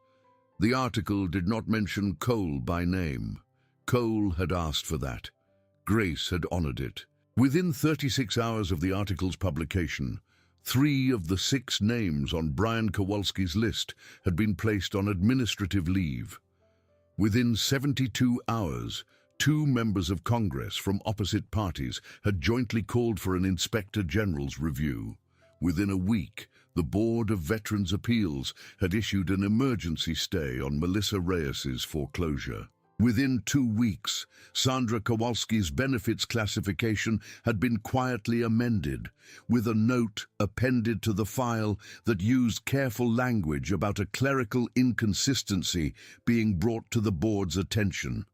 The article did not mention Cole by name. Cole had asked for that. Grace had honored it. Within 36 hours of the article's publication, 3 of the 6 names on Brian Kowalski's list had been placed on administrative leave. Within 72 hours, Two members of Congress from opposite parties had jointly called for an Inspector General's review. Within a week, the Board of Veterans' Appeals had issued an emergency stay on Melissa Reyes's foreclosure. Within 2 weeks, Sandra Kowalski's benefits classification had been quietly amended, with a note appended to the file that used careful language about a clerical inconsistency being brought to the board's attention.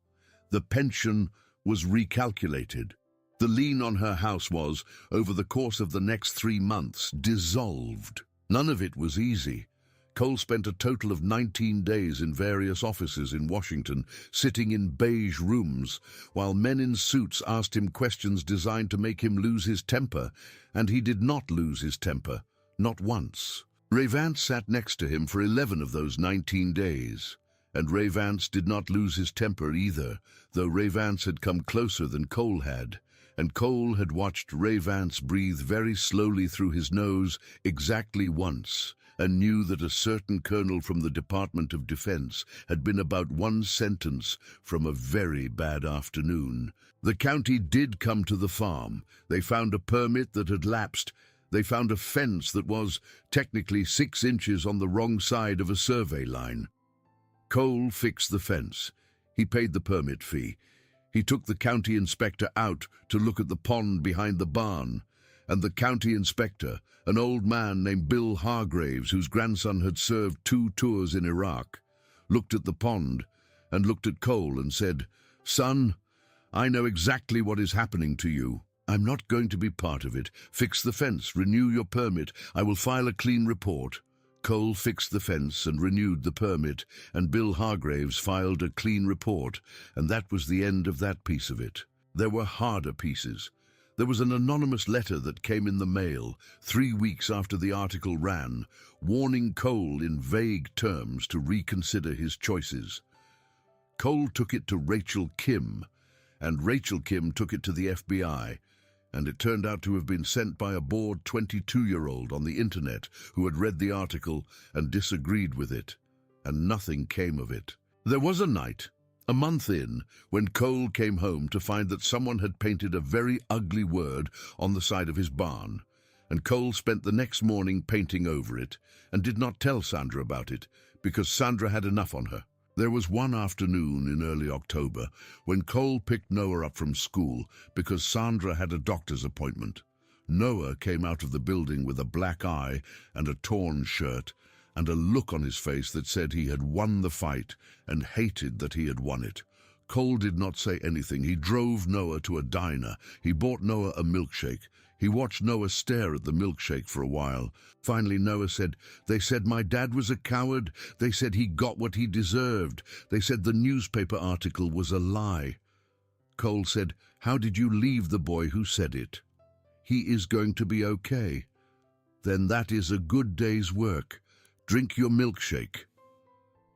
The pension was recalculated. The lien on her house was, over the course of the next 3 months, dissolved. None of it was easy. Cole spent a total of 19 days in various offices in Washington, sitting in beige rooms, while men in suits asked him questions designed to make him lose his temper, and he did not lose his temper, not once. Ray Vance sat next to him for 11 of those 19 days. And Ray Vance did not lose his temper either, though Ray Vance had come closer than Cole had, and Cole had watched Ray Vance breathe very slowly through his nose exactly once, and knew that a certain colonel from the Department of Defense had been about 1 sentence from a very bad afternoon. The county did come to the farm. They found a permit that had lapsed. They found a fence that was, technically, 6 inches on the wrong side of a survey line. Cole fixed the fence. He paid the permit fee. He took the county inspector out to look at the pond behind the barn, and the county inspector, an old man named Bill Hargraves, whose grandson had served 2 tours in Iraq, looked at the pond and looked at Cole and said, "Son, I know exactly what is happening to you. I'm not going to be part of it. Fix the fence, renew your permit. I will file a clean report." Cole fixed the fence and renewed the permit, and Bill Hargraves filed a clean report, and that was the end of that piece of it. There were harder pieces. There was an anonymous letter that came in the mail 3 weeks after the article ran, warning Cole in vague terms to reconsider his choices. Cole took it to Rachel Kim, and Rachel Kim took it to the FBI, and it turned out to have been sent by a bored 22-year-old on the internet who had read the article and disagreed with it, and nothing came of it. There was a night, a month in, when Cole came home to find that someone had painted a very ugly word on the side of his barn, and Cole spent the next morning painting over it and did not tell Sandra about it because Sandra had enough on her. There was one afternoon in early October when Cole picked Noah up from school because Sandra had a doctor's appointment. Noah came out of the building with a black eye and a torn shirt and a look on his face that said he had won the fight and hated that he had won it. Cole did not say anything. He drove Noah to a diner. He bought Noah a milkshake. He watched Noah stare at the milkshake for a while. Finally, Noah said, "They said my dad was a coward. They said he got what he deserved. They said the newspaper article was a lie." Cole said, "How did you leave the boy who said it? He is going to be okay." "Then that is a good day's work. Drink your milkshake."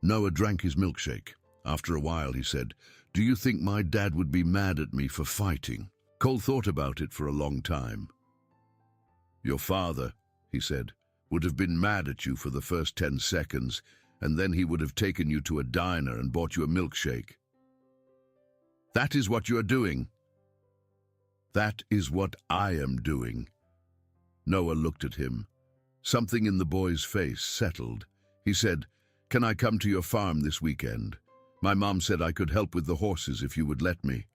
Noah drank his milkshake. After a while, he said, "Do you think my dad would be mad at me for fighting?" Cole thought about it for a long time. "Your father," he said, "would have been mad at you for the first 10 seconds, and then he would have taken you to a diner and bought you a milkshake. That is what you are doing." "That is what I am doing." Noah looked at him. Something in the boy's face settled. He said, "Can I come to your farm this weekend? My mom said I could help with the horses if you would let me."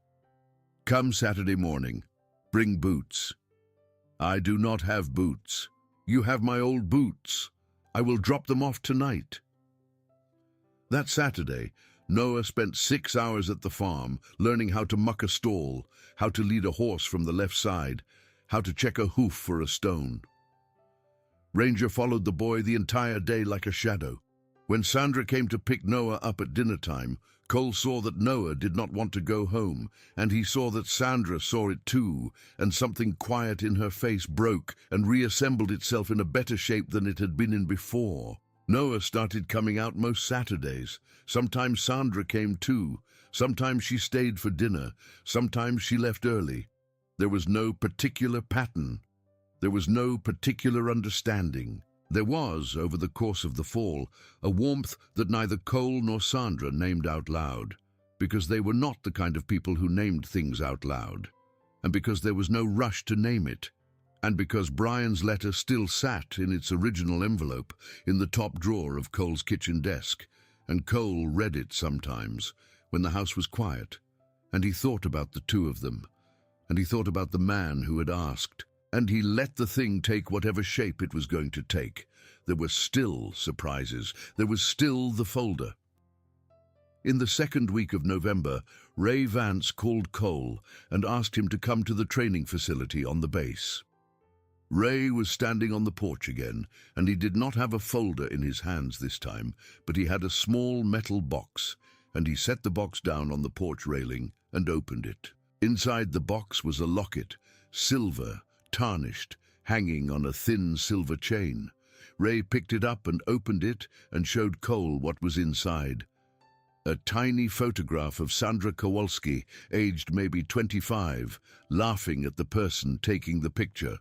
"Come Saturday morning. Bring boots." "I do not have boots." "You have my old boots. I will drop them off tonight." That Saturday, Noah spent 6 hours at the farm, learning how to muck a stall, how to lead a horse from the left side, how to check a hoof for a stone. Ranger followed the boy the entire day like a shadow. When Sandra came to pick Noah up at dinner time, Cole saw that Noah did not want to go home, and he saw that Sandra saw it too, and something quiet in her face broke and reassembled itself in a better shape than it had been in before. Noah started coming out most Saturdays. Sometimes Sandra came too. Sometimes she stayed for dinner. Sometimes she left early. There was no particular pattern. There was no particular understanding. There was, over the course of the fall, a warmth that neither Cole nor Sandra named out loud. because they were not the kind of people who named things out loud, and because there was no rush to name it, and because Brian's letter still sat in its original envelope in the top drawer of Cole's kitchen desk, and Cole read it sometimes when the house was quiet, and he thought about the two of them, and he thought about the man who had asked, and he let the thing take whatever shape it was going to take. There were still surprises. There was still the folder. In the second week of November, Ray Vance called Cole and asked him to come to the training facility on the base. Ray was standing on the porch again, and he did not have a folder in his hands this time, but he had a small metal box, and he set the box down on the porch railing and opened it. Inside the box was a locket, silver, tarnished, hanging on a thin silver chain. Ray picked it up and opened it and showed Cole what was inside. A tiny photograph of Sandra Kowalski, aged maybe 25, laughing at the person taking the picture.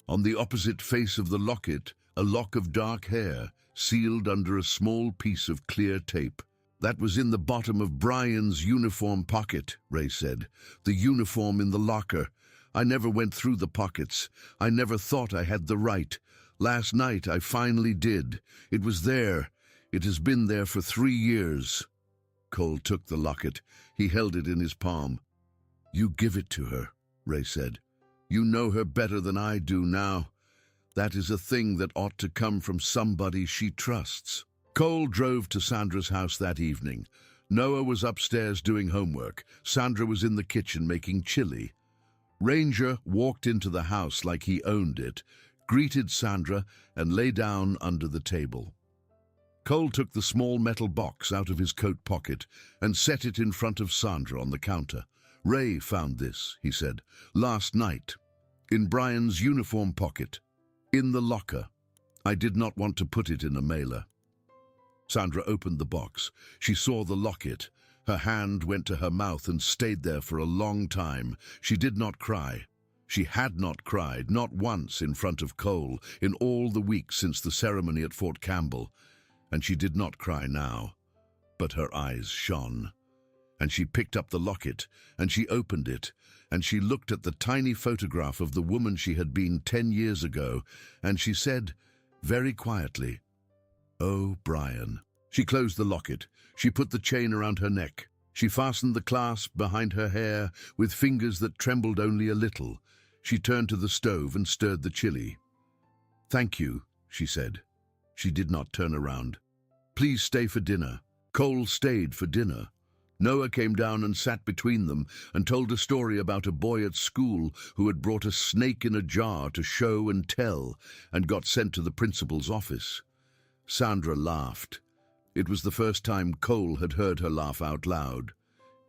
On the opposite face of the locket, a lock of dark hair, sealed under a small piece of clear tape. "That was in the bottom of Brian's uniform pocket," Ray said. "The uniform in the locker. I never went through the pockets. I never thought I had the right. Last night I finally did. It was there. It has been there for 3 years. Cole took the locket. He held it in his palm. "You give it to her," Ray said. "You know her better than I do now. That is a thing that ought to come from somebody she trusts." Cole drove to Sandra's house that evening. Noah was upstairs doing homework. Sandra was in the kitchen making chili. Ranger walked into the house like he owned it, greeted Sandra, and lay down under the table. Cole took the small metal box out of his coat pocket and set it in front of Sandra on the counter. "Ray found this," he said, "last night, in Brian's uniform pocket, in the locker. I did not want to put it in a mailer." Sandra opened the box. She saw the locket. Her hand went to her mouth and stayed there for a long time. She did not cry. She had not cried, not once in front of Cole, in all the weeks since the ceremony at Fort Campbell. And she did not cry now, but her eyes shone. And she picked up the locket, and she opened it, and she looked at the tiny photograph of the woman she had been 10 years ago, and she said, very quietly, "Oh, Brian." She closed the locket. She put the chain around her neck. She fastened the clasp behind her hair with fingers that trembled only a little. She turned to the stove and stirred the chili. "Thank you," she said. She did not turn around. "Please stay for dinner." Cole stayed for dinner. Noah came down and sat between them and told a story about a boy at school who had brought a snake in a jar to show and tell and got sent to the principal's office. Sandra laughed. It was the first time Cole had heard her laugh out loud.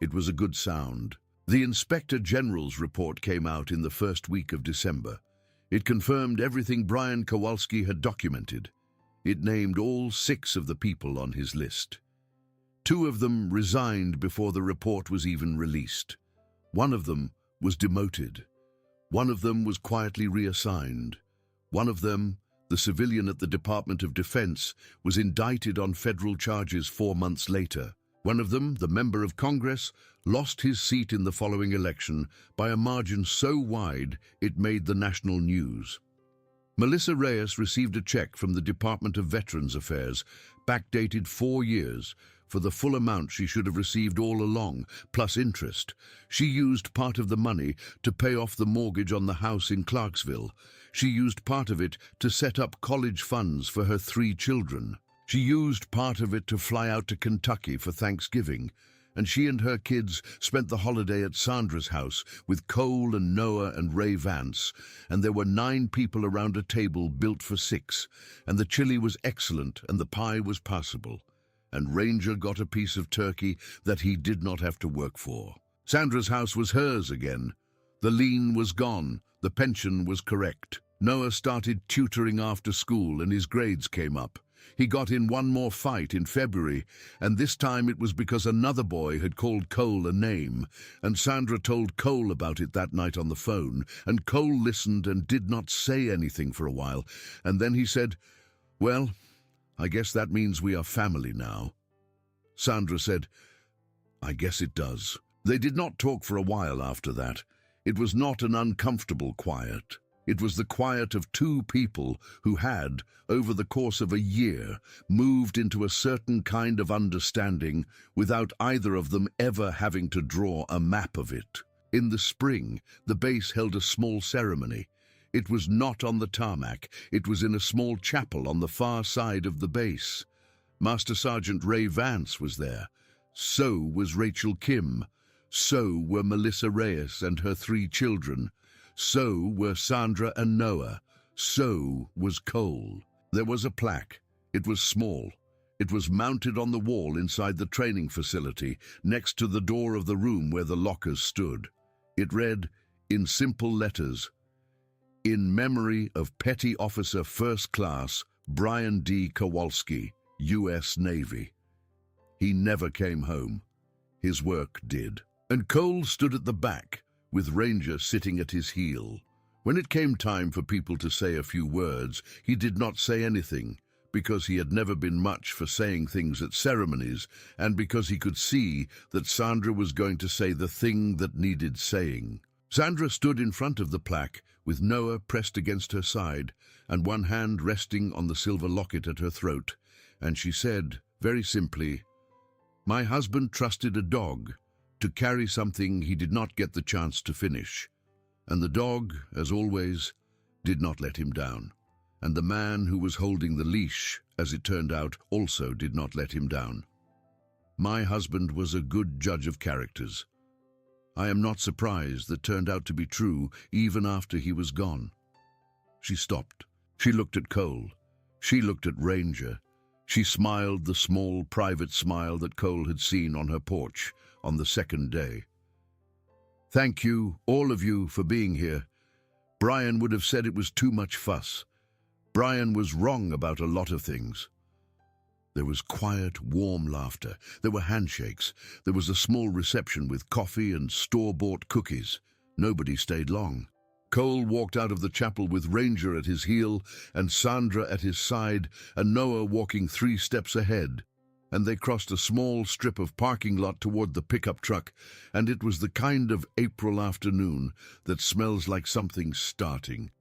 It was a good sound. The Inspector General's report came out in the first week of December. It confirmed everything Brian Kowalski had documented. It named all 6 of the people on his list. 2 of them resigned before the report was even released. 1 of them was demoted. 1 of them was quietly reassigned. 1 of them, the civilian at the Department of Defense, was indicted on federal charges 4 months later. 1 of them, the member of Congress, lost his seat in the following election by a margin so wide it made the national news. Melissa Reyes received a check from the Department of Veterans Affairs, backdated 4 years, for the full amount she should have received all along, plus interest. She used part of the money to pay off the mortgage on the house in Clarksville. She used part of it to set up college funds for her 3 children. She used part of it to fly out to Kentucky for Thanksgiving, and she and her kids spent the holiday at Sandra's house with Cole and Noah and Ray Vance, and there were 9 people around a table built for 6, and the chili was excellent and the pie was passable, and Ranger got a piece of turkey that he did not have to work for. Sandra's house was hers again. The lien was gone, the pension was correct. Noah started tutoring after school and his grades came up. He got in 1 more fight in February, and this time it was because another boy had called Cole a name, and Sandra told Cole about it that night on the phone, and Cole listened and did not say anything for a while, and then he said, "Well, I guess that means we are family now." Sandra said, I guess it does. They did not talk for a while after that. It was not an uncomfortable quiet. It was the quiet of two people who had, over the course of a year, moved into a certain kind of understanding without either of them ever having to draw a map of it. In the spring, the base held a small ceremony. It was not on the tarmac. It was in a small chapel on the far side of the base. Master Sergeant Ray Vance was there. So was Rachel Kim. So were Melissa Reyes and her 3 children. So were Sandra and Noah. So was Cole. There was a plaque. It was small. It was mounted on the wall inside the training facility, next to the door of the room where the lockers stood. It read, in simple letters, "In memory of Petty Officer First Class Brian D. Kowalski, U.S. Navy. He never came home. His work did." And Cole stood at the back, with Ranger sitting at his heel. When it came time for people to say a few words, he did not say anything, because he had never been much for saying things at ceremonies, and because he could see that Sandra was going to say the thing that needed saying. Sandra stood in front of the plaque, with Noah pressed against her side, and one hand resting on the silver locket at her throat, and she said, very simply, "My husband trusted a dog to carry something he did not get the chance to finish. And the dog, as always, did not let him down. And the man who was holding the leash, as it turned out, also did not let him down. My husband was a good judge of characters. I am not surprised that turned out to be true even after he was gone." She stopped. She looked at Cole. She looked at Ranger. She smiled the small, private smile that Cole had seen on her porch on the second day. "Thank you, all of you, for being here. Brian would have said it was too much fuss. Brian was wrong about a lot of things." There was quiet, warm laughter. There were handshakes. There was a small reception with coffee and store-bought cookies. Nobody stayed long. Cole walked out of the chapel with Ranger at his heel and Sandra at his side and Noah walking 3 steps ahead. And they crossed a small strip of parking lot toward the pickup truck, and it was the kind of April afternoon that smells like something starting.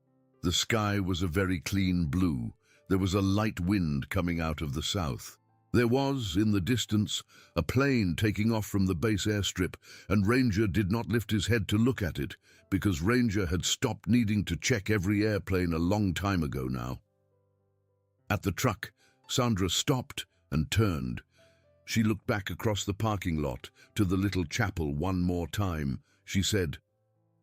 The sky was a very clean blue. There was a light wind coming out of the south. There was, in the distance, a plane taking off from the base airstrip, and Ranger did not lift his head to look at it, because Ranger had stopped needing to check every airplane a long time ago now. At the truck, Sandra stopped and turned. She looked back across the parking lot to the little chapel one more time. She said,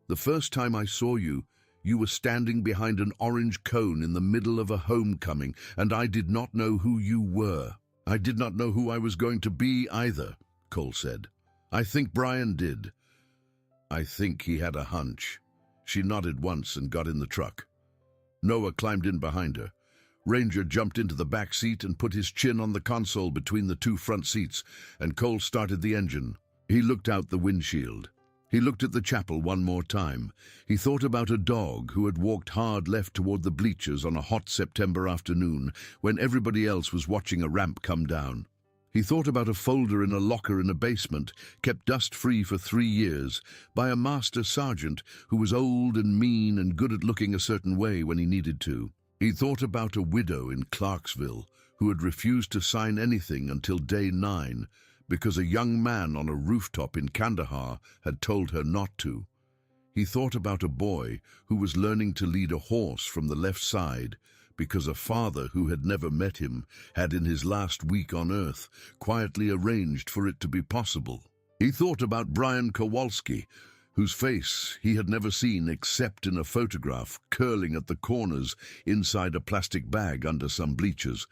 "The first time I saw you, you were standing behind an orange cone in the middle of a homecoming, and I did not know who you were. I did not know who I was going to be either," Cole said. "I think Brian did. I think he had a hunch." She nodded once and got in the truck. Noah climbed in behind her. Ranger jumped into the back seat and put his chin on the console between the 2 front seats, and Cole started the engine. He looked out the windshield. He looked at the chapel one more time. He thought about a dog who had walked hard left toward the bleachers on a hot September afternoon when everybody else was watching a ramp come down. He thought about a folder in a locker in a basement, kept dust-free for 3 years, by a master sergeant who was old and mean and good at looking a certain way when he needed to. He thought about a widow in Clarksville who had refused to sign anything until day 9 because a young man on a rooftop in Kandahar had told her not to. He thought about a boy who was learning to lead a horse from the left side because a father who had never met him had in his last week on Earth quietly arranged for it to be possible. He thought about Brian Kowalski, whose face he had never seen except in a photograph curling at the corners inside a plastic bag under some bleachers,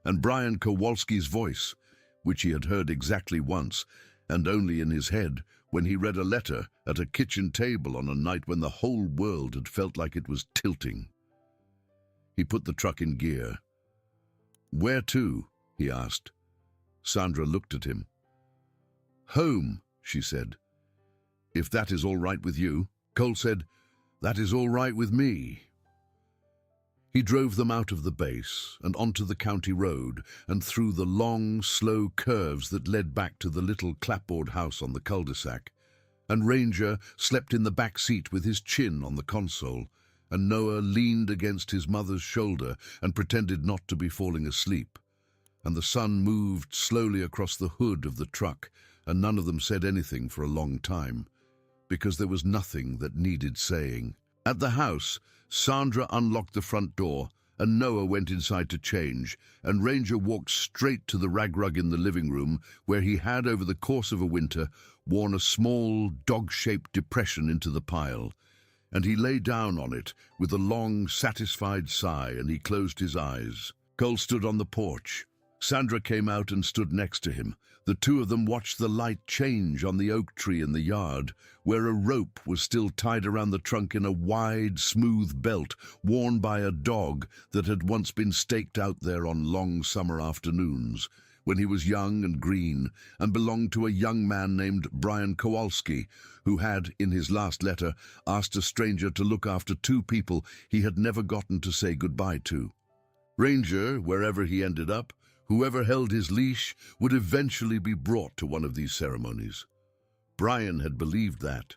and Brian Kowalski's voice, which he had heard exactly once, and only in his head, when he read a letter at a kitchen table on a night when the whole world had felt like it was tilting. He put the truck in gear. "Where to?" he asked. Sandra looked at him. "Home," she said. "If that is all right with you." Cole said, "That is all right with me." He drove them out of the base and onto the county road and through the long, slow curves that led back to the little clapboard house on the cul-de-sac. And Ranger slept in the back seat with his chin on the console, and Noah leaned against his mother's shoulder and pretended not to be falling asleep. And the sun moved slowly across the hood of the truck, and none of them said anything for a long time, because there was nothing that needed saying. At the house, Sandra unlocked the front door, and Noah went inside to change, and Ranger walked straight to the rag rug in the living room, where he had, over the course of a winter, worn a small, dog-shaped depression into the pile. And he lay down on it with a long, satisfied sigh, and he closed his eyes. Cole stood on the porch. Sandra came out and stood next to him. The two of them watched the light change on the oak tree in the yard, where a rope was still tied around the trunk in a wide, smooth belt worn by a dog that had once been staked out there on long summer afternoons, when he was young and green, and belonged to a young man named Brian Kowalski, who had, in his last letter, asked a stranger to look after two people he had never gotten to say goodbye to. Ranger, wherever he ended up, whoever held his leash, would eventually be brought to one of these ceremonies. Brian had believed that.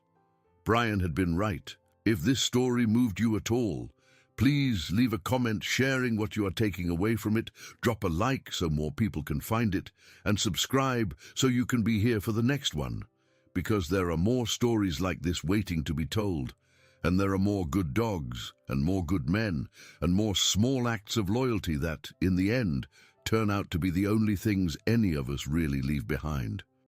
Brian had been right. If this story moved you at all, please leave a comment sharing what you are taking away from it, drop a like so more people can find it, and subscribe so you can be here for the next one, because there are more stories like this waiting to be told, and there are more good dogs, and more good men, and more small acts of loyalty that, in the end, turn out to be the only things any of us really leave behind.